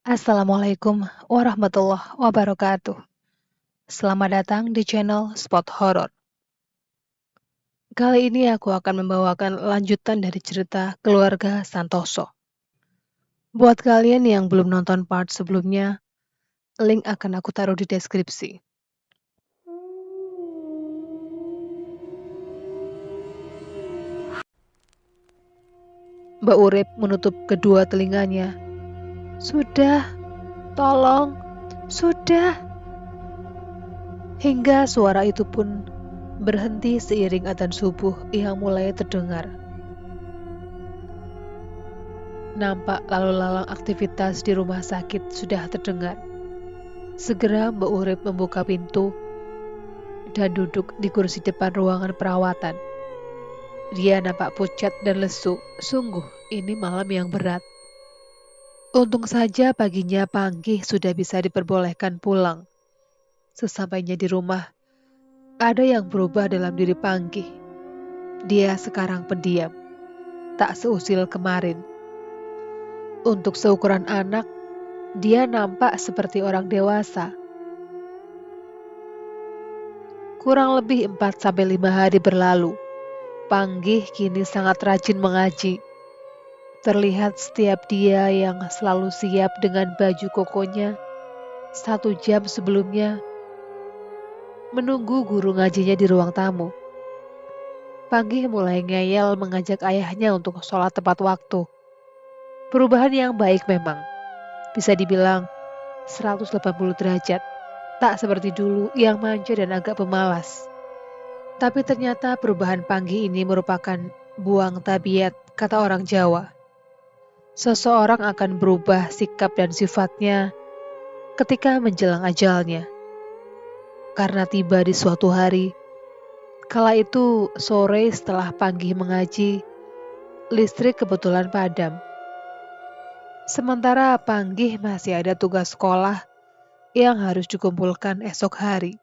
Assalamualaikum warahmatullahi wabarakatuh. Selamat datang di channel Spot Horor. Kali ini aku akan membawakan lanjutan dari cerita keluarga Santoso. Buat kalian yang belum nonton part sebelumnya, link akan aku taruh di deskripsi. Mbak Urip menutup kedua telinganya. Sudah, tolong, sudah. Hingga suara itu pun berhenti seiring adzan subuh yang mulai terdengar. Nampak lalu lalang aktivitas di rumah sakit sudah terdengar. Segera Mbak Urip membuka pintu dan duduk di kursi depan ruangan perawatan. Dia nampak pucat dan lesu. Sungguh, ini malam yang berat. Untung saja paginya Panggih sudah bisa diperbolehkan pulang. Sesampainya di rumah, ada yang berubah dalam diri Panggih. Dia sekarang pendiam, tak seusil kemarin. Untuk seukuran anak, dia nampak seperti orang dewasa. Kurang lebih 4-5 hari berlalu. Panggih kini sangat rajin mengaji. Terlihat setiap dia yang selalu siap dengan baju kokonya 1 jam sebelumnya, menunggu guru ngajinya di ruang tamu. Panggih mulai ngeyel mengajak ayahnya untuk sholat tepat waktu. Perubahan yang baik memang. Bisa dibilang 180 derajat. Tak seperti dulu yang manja dan agak pemalas. Tapi ternyata perubahan Panggih ini merupakan buang tabiat, kata orang Jawa. Seseorang akan berubah sikap dan sifatnya ketika menjelang ajalnya. Karena tiba di suatu hari, kala itu sore setelah Panggih mengaji, listrik kebetulan padam. Sementara Panggih masih ada tugas sekolah yang harus dikumpulkan esok hari.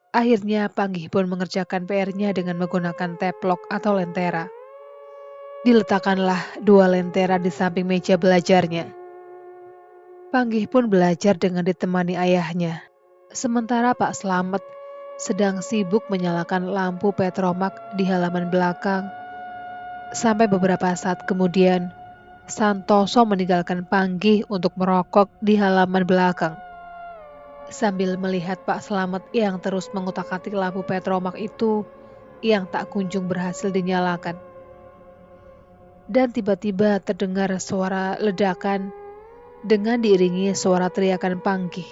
Akhirnya Panggih pun mengerjakan PR-nya dengan menggunakan teplok atau lentera. Diletakkanlah 2 lentera di samping meja belajarnya. Panggih pun belajar dengan ditemani ayahnya. Sementara Pak Slamet sedang sibuk menyalakan lampu petromak di halaman belakang. Sampai beberapa saat kemudian, Santoso meninggalkan Panggih untuk merokok di halaman belakang. Sambil melihat Pak Slamet yang terus mengutak-atik lampu petromak itu yang tak kunjung berhasil dinyalakan. Dan tiba-tiba terdengar suara ledakan dengan diiringi suara teriakan Panggih.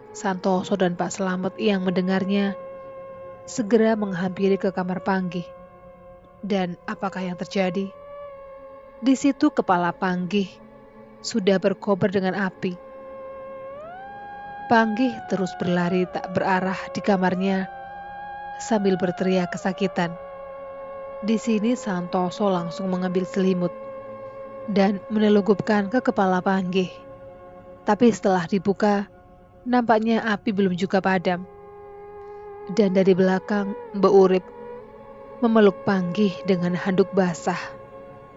Santoso dan Pak Slamet yang mendengarnya segera menghampiri ke kamar Panggih. Dan apakah yang terjadi? Di situ kepala Panggih sudah berkobar dengan api. Panggih terus berlari tak berarah di kamarnya sambil berteriak kesakitan. Di sini Santoso langsung mengambil selimut dan menelungupkan ke kepala Panggih. Tapi setelah dibuka, nampaknya api belum juga padam. Dan dari belakang Mbak Urip memeluk Panggih dengan handuk basah.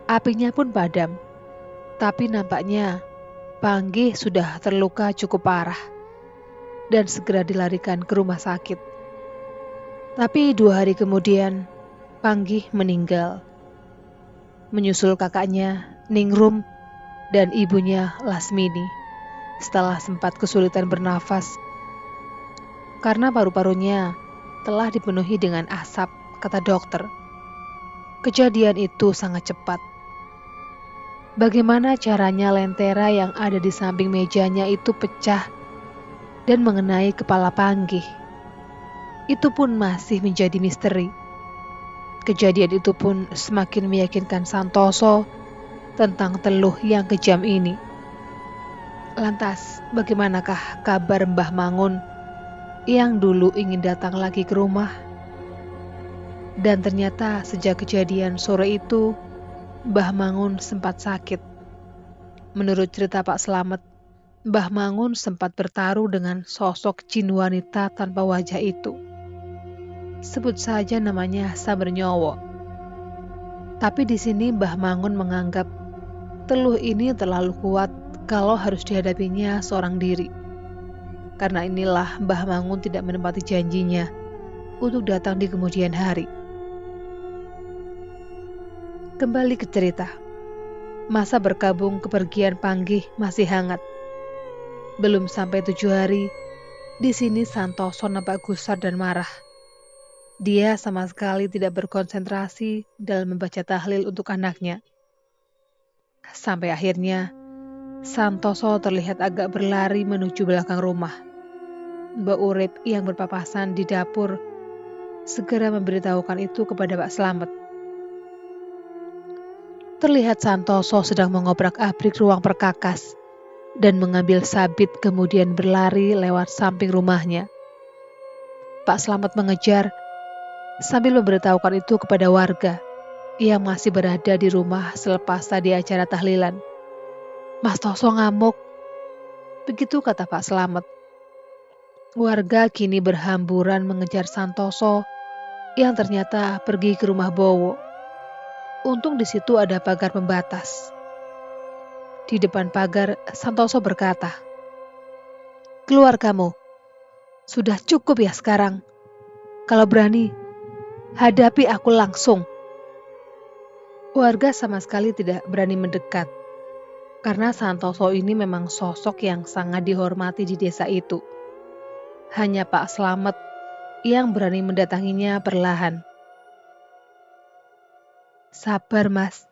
Apinya pun padam. Tapi nampaknya Panggih sudah terluka cukup parah dan segera dilarikan ke rumah sakit. Tapi 2 hari kemudian, Panggih meninggal. Menyusul kakaknya, Ningrum, dan ibunya, Lasmini, setelah sempat kesulitan bernafas karena paru-parunya telah dipenuhi dengan asap, kata dokter. Kejadian itu sangat cepat. Bagaimana caranya lentera yang ada di samping mejanya itu pecah dan mengenai kepala Panggih? Itu pun masih menjadi misteri. Kejadian itu pun semakin meyakinkan Santoso tentang teluh yang kejam ini. Lantas, bagaimanakah kabar Mbah Mangun yang dulu ingin datang lagi ke rumah? Dan ternyata sejak kejadian sore itu, Mbah Mangun sempat sakit. Menurut cerita Pak Slamet, Mbah Mangun sempat bertaruh dengan sosok jin wanita tanpa wajah itu. Sebut saja namanya Samernyowo. Tapi di sini Mbah Mangun menganggap Teluh ini terlalu kuat kalau harus dihadapinya seorang diri. Karena inilah Mbah Mangun tidak menepati janjinya untuk datang di kemudian hari. Kembali ke cerita. Masa berkabung kepergian Panggih masih hangat. Belum sampai 7 hari, di sini Santoso nampak gusar dan marah. Dia sama sekali tidak berkonsentrasi dalam membaca tahlil untuk anaknya. Sampai akhirnya, Santoso terlihat agak berlari menuju belakang rumah. Mbak Urip yang berpapasan di dapur segera memberitahukan itu kepada Pak Slamet. Terlihat Santoso sedang mengobrak-abrik ruang perkakas dan mengambil sabit kemudian berlari lewat samping rumahnya. Pak Slamet mengejar sambil memberitahukan itu kepada warga yang masih berada di rumah selepas tadi acara tahlilan. "Mas Toso ngamuk," begitu kata Pak Slamet. Warga kini berhamburan mengejar Santoso yang ternyata pergi ke rumah Bowo. Untung di situ ada pagar pembatas. Di depan pagar, Santoso berkata, "Keluar kamu. Sudah cukup ya sekarang. Kalau berani, hadapi aku langsung." Warga sama sekali tidak berani mendekat, karena Santoso ini memang sosok yang sangat dihormati di desa itu. Hanya Pak Slamet yang berani mendatanginya perlahan. "Sabar mas,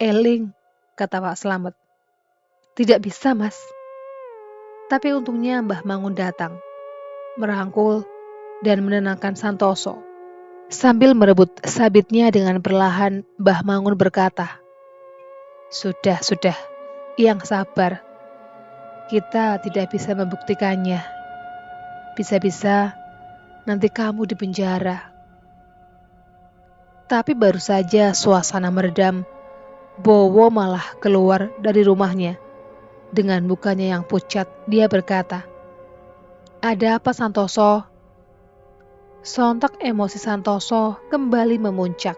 eling," kata Pak Slamet. "Tidak bisa mas." Tapi untungnya Mbah Mangun datang, merangkul dan menenangkan Santoso. Sambil merebut sabitnya dengan perlahan, Mbah Mangun berkata, Sudah, yang sabar. Kita tidak bisa membuktikannya. Bisa-bisa nanti kamu di penjara." Tapi baru saja suasana meredam, Bowo malah keluar dari rumahnya. Dengan mukanya yang pucat, dia berkata, "Ada apa Santoso?" Sontak emosi Santoso kembali memuncak.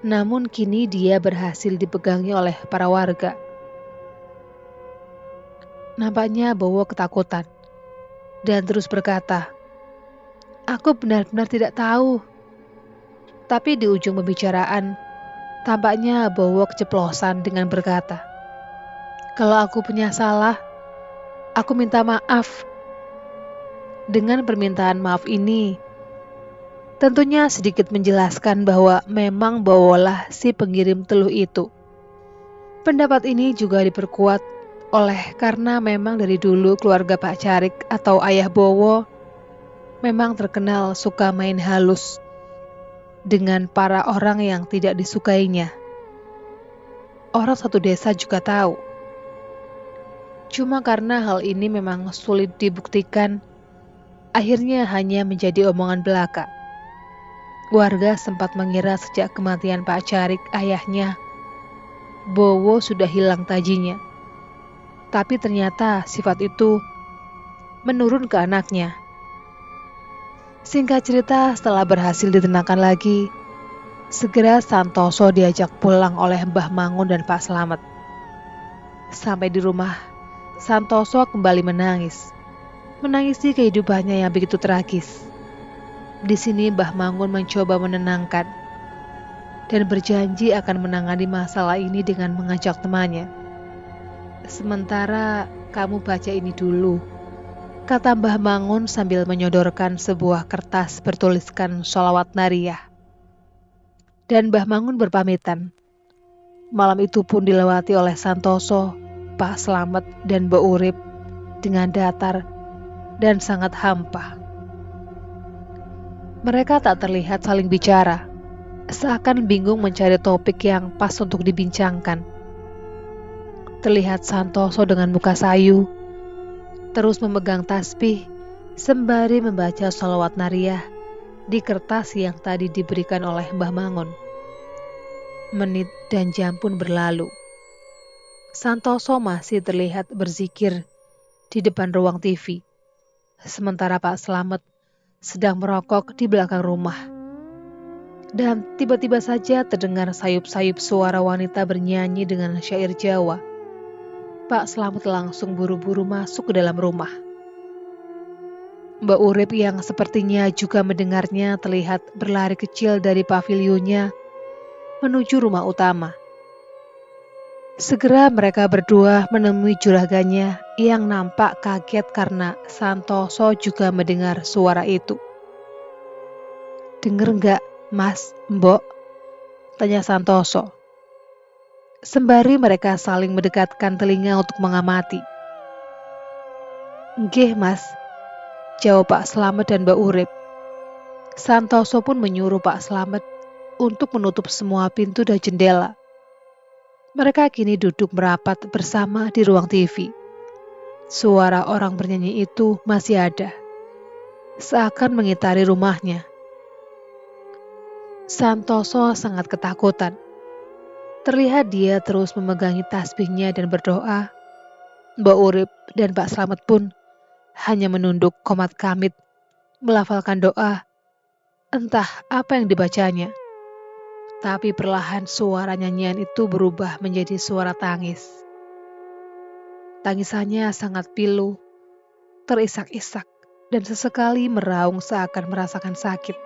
Namun kini dia berhasil dipegangi oleh para warga. Nampaknya Bowo ketakutan dan terus berkata, "Aku benar-benar tidak tahu." Tapi di ujung pembicaraan, tampaknya Bowo keceplosan dengan berkata, "Kalau aku punya salah, aku minta maaf." Dengan permintaan maaf ini, tentunya sedikit menjelaskan bahwa memang Bowolah si pengirim teluh itu. Pendapat ini juga diperkuat karena memang dari dulu keluarga Pak Carik atau ayah Bowo memang terkenal suka main halus dengan para orang yang tidak disukainya. Orang satu desa juga tahu. Cuma karena hal ini memang sulit dibuktikan, akhirnya hanya menjadi omongan belaka. Warga sempat mengira sejak kematian Pak Carik ayahnya, Bowo sudah hilang tajinya. Tapi ternyata sifat itu menurun ke anaknya. Singkat cerita, setelah berhasil ditenangkan lagi, segera Santoso diajak pulang oleh Mbah Mangun dan Pak Slamet. Sampai di rumah, Santoso kembali menangis. Menangisi kehidupannya yang begitu tragis. Di sini Mbah Mangun mencoba menenangkan dan berjanji akan menangani masalah ini dengan mengajak temannya. "Sementara kamu baca ini dulu," kata Mbah Mangun sambil menyodorkan sebuah kertas bertuliskan sholawat nariyah. Dan Mbah Mangun berpamitan. Malam itu pun dilewati oleh Santoso, Pak Slamet, dan Mbak Urip dengan datar dan sangat hampa. Mereka tak terlihat saling bicara, seakan bingung mencari topik yang pas untuk dibincangkan. Terlihat Santoso dengan muka sayu, terus memegang tasbih sembari membaca sholawat nariyah di kertas yang tadi diberikan oleh Mbah Mangun. Menit dan jam pun berlalu. Santoso masih terlihat berzikir di depan ruang TV, sementara Pak Slamet sedang merokok di belakang rumah. Dan tiba-tiba saja terdengar sayup-sayup suara wanita bernyanyi dengan syair Jawa. Pak Slamet langsung buru-buru masuk ke dalam rumah. Mbak Urip yang sepertinya juga mendengarnya terlihat berlari kecil dari pavilionnya menuju rumah utama. Segera mereka berdua menemui juraganya yang nampak kaget karena Santoso juga mendengar suara itu. "Dengar enggak, Mas, Mbok?" tanya Santoso. Sembari mereka saling mendekatkan telinga untuk mengamati. "Nggih, Mas," jawab Pak Slamet dan Mbak Urip. Santoso pun menyuruh Pak Slamet untuk menutup semua pintu dan jendela. Mereka kini duduk merapat bersama di ruang TV. Suara orang bernyanyi itu masih ada, seakan mengitari rumahnya. Santoso sangat ketakutan. Terlihat dia terus memegangi tasbihnya dan berdoa. Mbak Urip dan Pak Slamet pun hanya menunduk komat kamit, melafalkan doa, entah apa yang dibacanya. Tapi perlahan suara nyanyian itu berubah menjadi suara tangis. Tangisannya sangat pilu, terisak-isak, dan sesekali meraung seakan merasakan sakit.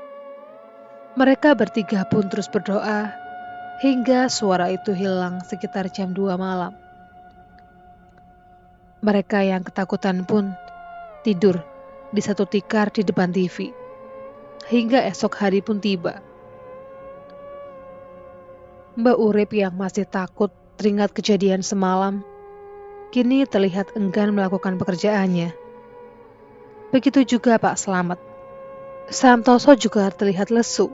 Mereka bertiga pun terus berdoa, hingga suara itu hilang sekitar jam 2 malam. Mereka yang ketakutan pun tidur di satu tikar di depan TV, hingga esok hari pun tiba. Mbak Urip yang masih takut teringat kejadian semalam, kini terlihat enggan melakukan pekerjaannya. Begitu juga Pak Slamet. Santoso juga terlihat lesu.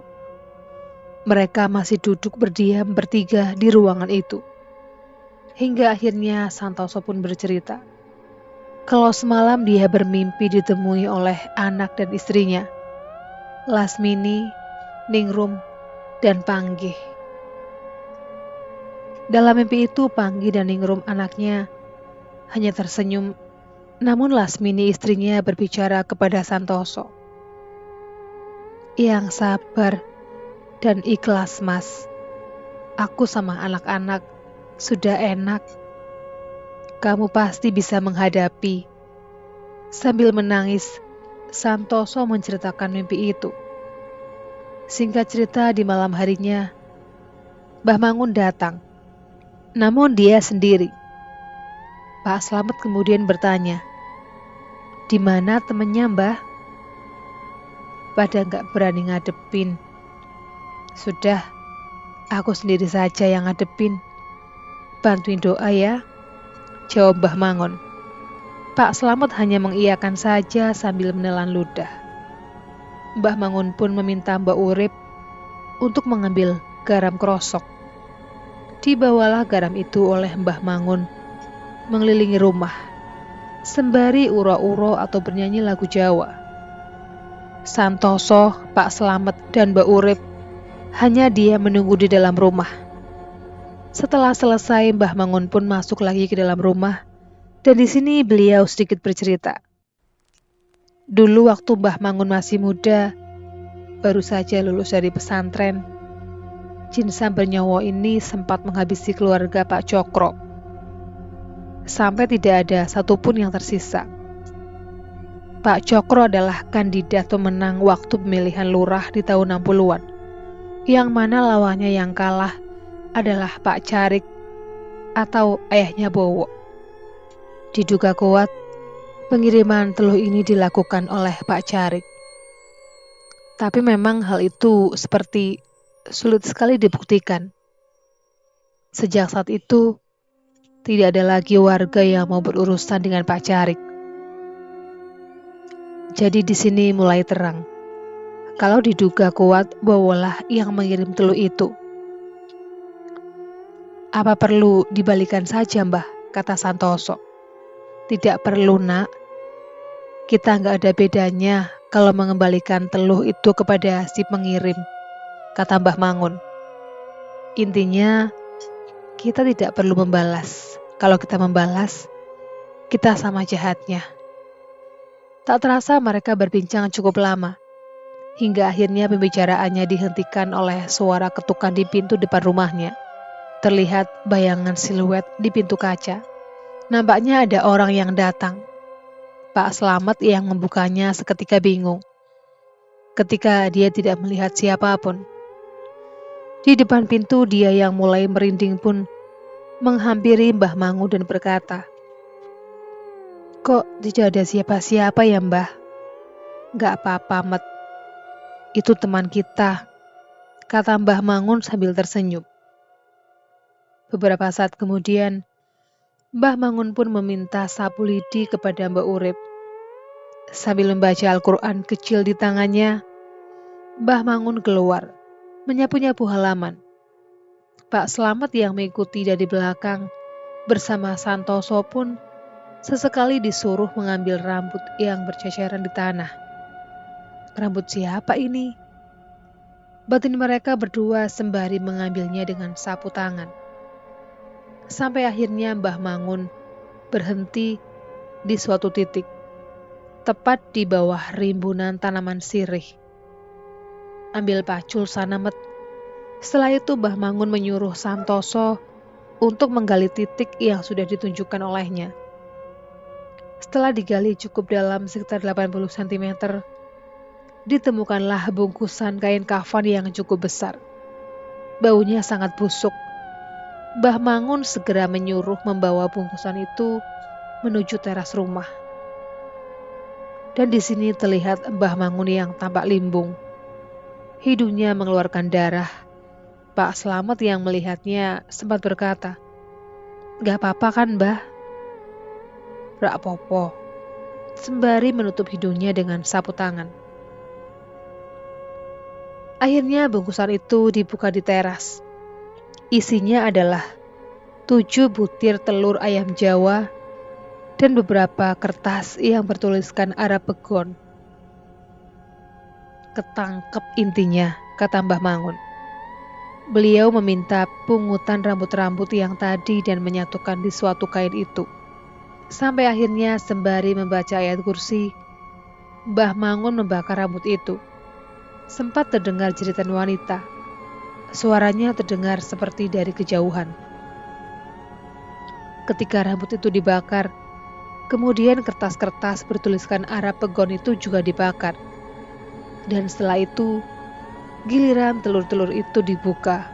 Mereka masih duduk berdiam bertiga di ruangan itu. Hingga akhirnya Santoso pun bercerita kalau semalam dia bermimpi ditemui oleh anak dan istrinya, Lasmini, Ningrum, dan Panggih. Dalam mimpi itu Panggih dan Ningrum anaknya hanya tersenyum, namun Lasmini istrinya berbicara kepada Santoso. "Yang sabar dan ikhlas, Mas. Aku sama anak-anak sudah enak. Kamu pasti bisa menghadapi." Sambil menangis, Santoso menceritakan mimpi itu. Singkat cerita, di malam harinya, Mbah Mangun datang. Namun dia sendiri. Pak Slamet kemudian bertanya, "Di mana temannya, Mbah?" "Pada nggak berani ngadepin." "Sudah, aku sendiri saja yang ngadepin. Bantuin doa ya," jawab Mbah Mangun. Pak Slamet hanya mengiyakan saja sambil menelan ludah. Mbah Mangun pun meminta Mbak Urip untuk mengambil garam krosok. Dibawalah garam itu oleh Mbah Mangun mengelilingi rumah, sembari uro-uro atau bernyanyi lagu Jawa. Santoso, Pak Slamet, dan Mbak Urip hanya dia menunggu di dalam rumah. Setelah selesai, Mbah Mangun pun masuk lagi ke dalam rumah, dan di sini beliau sedikit bercerita. Dulu waktu Mbah Mangun masih muda, baru saja lulus dari pesantren, jin sambar nyawa ini sempat menghabisi keluarga Pak Cokro. Sampai tidak ada satupun yang tersisa. Pak Cokro adalah kandidat pemenang waktu pemilihan lurah di tahun 60-an, yang mana lawannya yang kalah adalah Pak Carik atau ayahnya Bowo. Diduga kuat, pengiriman teluh ini dilakukan oleh Pak Carik. Tapi memang hal itu seperti sulit sekali dibuktikan. Sejak saat itu, tidak ada lagi warga yang mau berurusan dengan Pak Carik. Jadi di sini mulai terang. Kalau diduga kuat, Bowolah yang mengirim teluh itu. "Apa perlu dibalikan saja, Mbah?" kata Santoso. "Tidak perlu, Nak. Kita nggak ada bedanya kalau mengembalikan teluh itu kepada si pengirim," kata Mbah Mangun. "Intinya, kita tidak perlu membalas. Kalau kita membalas, kita sama jahatnya." Tak terasa mereka berbincang cukup lama, hingga akhirnya pembicaraannya dihentikan oleh suara ketukan di pintu depan rumahnya. Terlihat bayangan siluet di pintu kaca. Nampaknya ada orang yang datang. Pak Slamet yang membukanya seketika bingung, ketika dia tidak melihat siapapun. Di depan pintu dia yang mulai merinding pun menghampiri Mbah Mangun dan berkata, "Kok tidak ada siapa-siapa ya Mbah?" "Gak apa-apa, Met. Itu teman kita," kata Mbah Mangun sambil tersenyum. Beberapa saat kemudian, Mbah Mangun pun meminta sapu lidi kepada Mbak Urip. Sambil membaca Al-Quran kecil di tangannya, Mbah Mangun keluar, menyapu-nyapu halaman. Pak Slamet yang mengikuti dari belakang bersama Santoso pun sesekali disuruh mengambil rambut yang berceceran di tanah. Rambut siapa ini? Batin mereka berdua sembari mengambilnya dengan sapu tangan. Sampai akhirnya Mbah Mangun berhenti di suatu titik, tepat di bawah rimbunan tanaman sirih. "Ambil pacul sana, Met." Setelah itu Mbah Mangun menyuruh Santoso untuk menggali titik yang sudah ditunjukkan olehnya. Setelah digali cukup dalam sekitar 80 cm, ditemukanlah bungkusan kain kafan yang cukup besar. Baunya sangat busuk. Mbah Mangun segera menyuruh membawa bungkusan itu menuju teras rumah. Dan di sini terlihat Mbah Mangun yang tampak limbung. Hidungnya mengeluarkan darah. Pak Slamet yang melihatnya sempat berkata, "Gak apa-apa kan, Mbah?" "Rak popo," sembari menutup hidungnya dengan sapu tangan. Akhirnya bungkusan itu dibuka di teras. Isinya adalah 7 butir telur ayam Jawa dan beberapa kertas yang bertuliskan Arab Begon. "Ketangkep intinya," kata Mbah Mangun. Beliau meminta pungutan rambut-rambut yang tadi dan menyatukan di suatu kain itu. Sampai akhirnya sembari membaca ayat kursi, Mbah Mangun membakar rambut itu. Sempat terdengar jeritan wanita. Suaranya terdengar seperti dari kejauhan. Ketika rambut itu dibakar, kemudian kertas-kertas bertuliskan Arab Begon itu juga dibakar. Dan setelah itu, giliran telur-telur itu dibuka.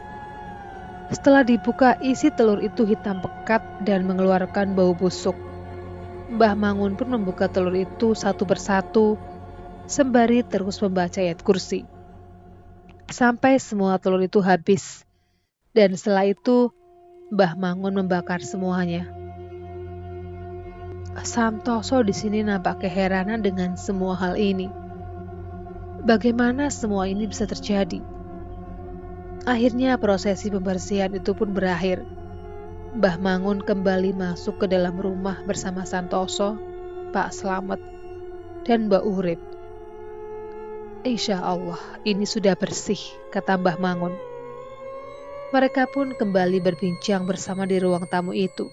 Setelah dibuka, isi telur itu hitam pekat dan mengeluarkan bau busuk. Mbah Mangun pun membuka telur itu satu persatu, sembari terus membaca ayat kursi. Sampai semua telur itu habis. Dan setelah itu, Mbah Mangun membakar semuanya. Santoso di sini nampak keheranan dengan semua hal ini. Bagaimana semua ini bisa terjadi? Akhirnya prosesi pembersihan itu pun berakhir. Mbah Mangun kembali masuk ke dalam rumah bersama Santoso, Pak Slamet, dan Mbak Urip. "Insya Allah ini sudah bersih," kata Mbah Mangun. Mereka pun kembali berbincang bersama di ruang tamu itu,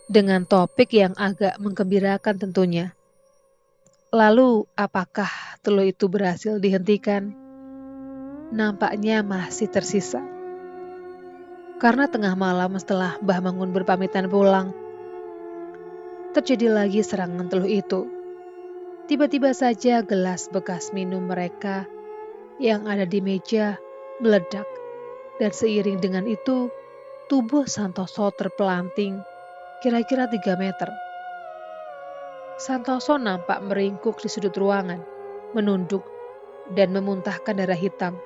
dengan topik yang agak menggembirakan tentunya. Lalu, apakah telur itu berhasil dihentikan? Nampaknya masih tersisa. Karena tengah malam setelah Mbah Mangun berpamitan pulang, terjadi lagi serangan telur itu. Tiba-tiba saja gelas bekas minum mereka yang ada di meja meledak, dan seiring dengan itu, tubuh Santoso terpelanting kira-kira 3 meter. Santoso nampak meringkuk di sudut ruangan, menunduk, dan memuntahkan darah hitam.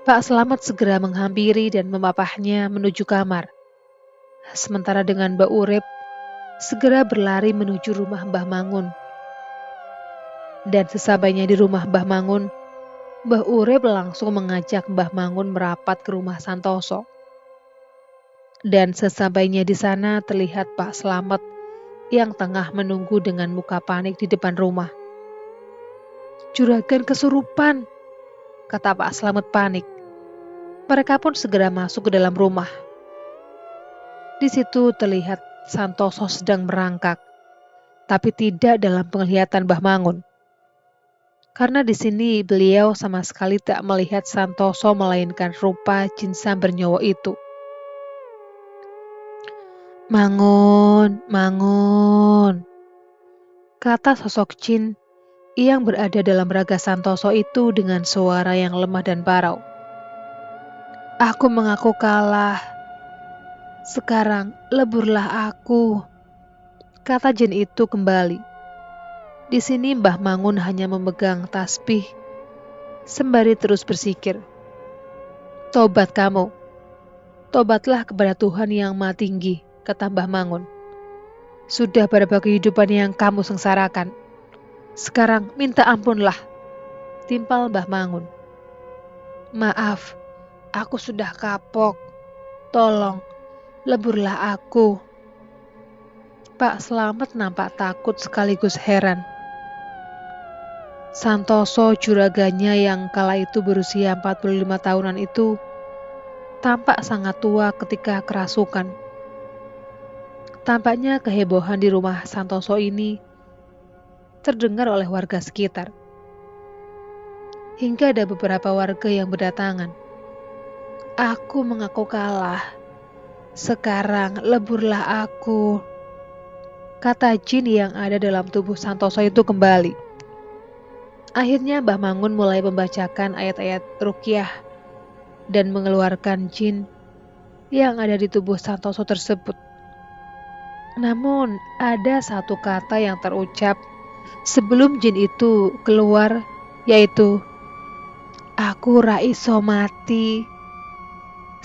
Pak Slamet segera menghampiri dan memapahnya menuju kamar. Sementara dengan Mbak Urip segera berlari menuju rumah Mbah Mangun. Dan sesampainya di rumah Mbah Mangun, Mbah Urip langsung mengajak Mbah Mangun merapat ke rumah Santoso. Dan sesampainya di sana terlihat Pak Slamet yang tengah menunggu dengan muka panik di depan rumah. "Juragan kesurupan," kata Pak Slamet panik. Mereka pun segera masuk ke dalam rumah. Di situ terlihat Santoso sedang merangkak, tapi tidak dalam penglihatan Mbah Mangun. Karena di sini beliau sama sekali tak melihat Santoso melainkan rupa jin bernyawa itu. "Mangun, Mangun," kata sosok jin yang berada dalam raga Santoso itu dengan suara yang lemah dan parau. "Aku mengaku kalah. Sekarang leburlah aku," kata jin itu kembali. Di sini Mbah Mangun hanya memegang tasbih sembari terus bersikir. "Tobat kamu. Tobatlah kepada Tuhan yang Maha Tinggi," kata Mbah Mangun. "Sudah berapa kehidupan yang kamu sengsarakan. Sekarang minta ampunlah," timpal Mbah Mangun. "Maaf, aku sudah kapok. Tolong, leburlah aku." Pak Slamet nampak takut sekaligus heran. Santoso juraganya yang kala itu berusia 45 tahunan itu tampak sangat tua ketika kerasukan. Tampaknya kehebohan di rumah Santoso ini terdengar oleh warga sekitar. Hingga ada beberapa warga yang berdatangan. "Aku mengaku kalah. Sekarang leburlah aku," kata jin yang ada dalam tubuh Santoso itu kembali. Akhirnya Mbah Mangun mulai membacakan ayat-ayat ruqyah dan mengeluarkan jin yang ada di tubuh Santoso tersebut. Namun ada satu kata yang terucap sebelum jin itu keluar, yaitu "Aku ra iso mati."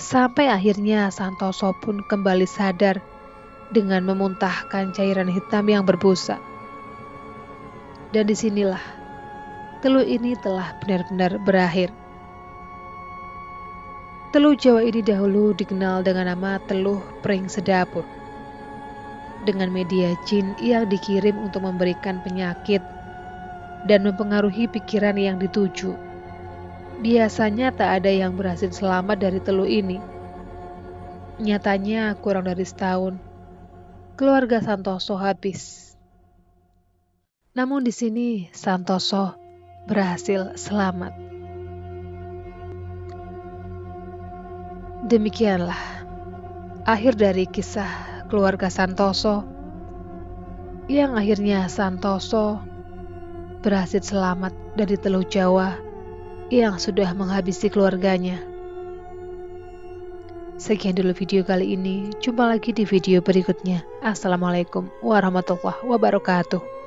Sampai akhirnya Santoso pun kembali sadar dengan memuntahkan cairan hitam yang berbusa. Dan disinilah teluh ini telah benar-benar berakhir. Teluh Jawa ini dahulu dikenal dengan nama teluh Pring Sedapur. Dengan media jin yang dikirim untuk memberikan penyakit dan mempengaruhi pikiran yang dituju. Biasanya tak ada yang berhasil selamat dari teluh ini. Nyatanya kurang dari setahun, keluarga Santoso habis. Namun di sini Santoso berhasil selamat. Demikianlah akhir dari kisah keluarga Santoso, yang akhirnya Santoso berhasil selamat dari teluh Jawa yang sudah menghabisi keluarganya. Sekian dulu video kali ini. Jumpa lagi di video berikutnya. Assalamualaikum warahmatullahi wabarakatuh.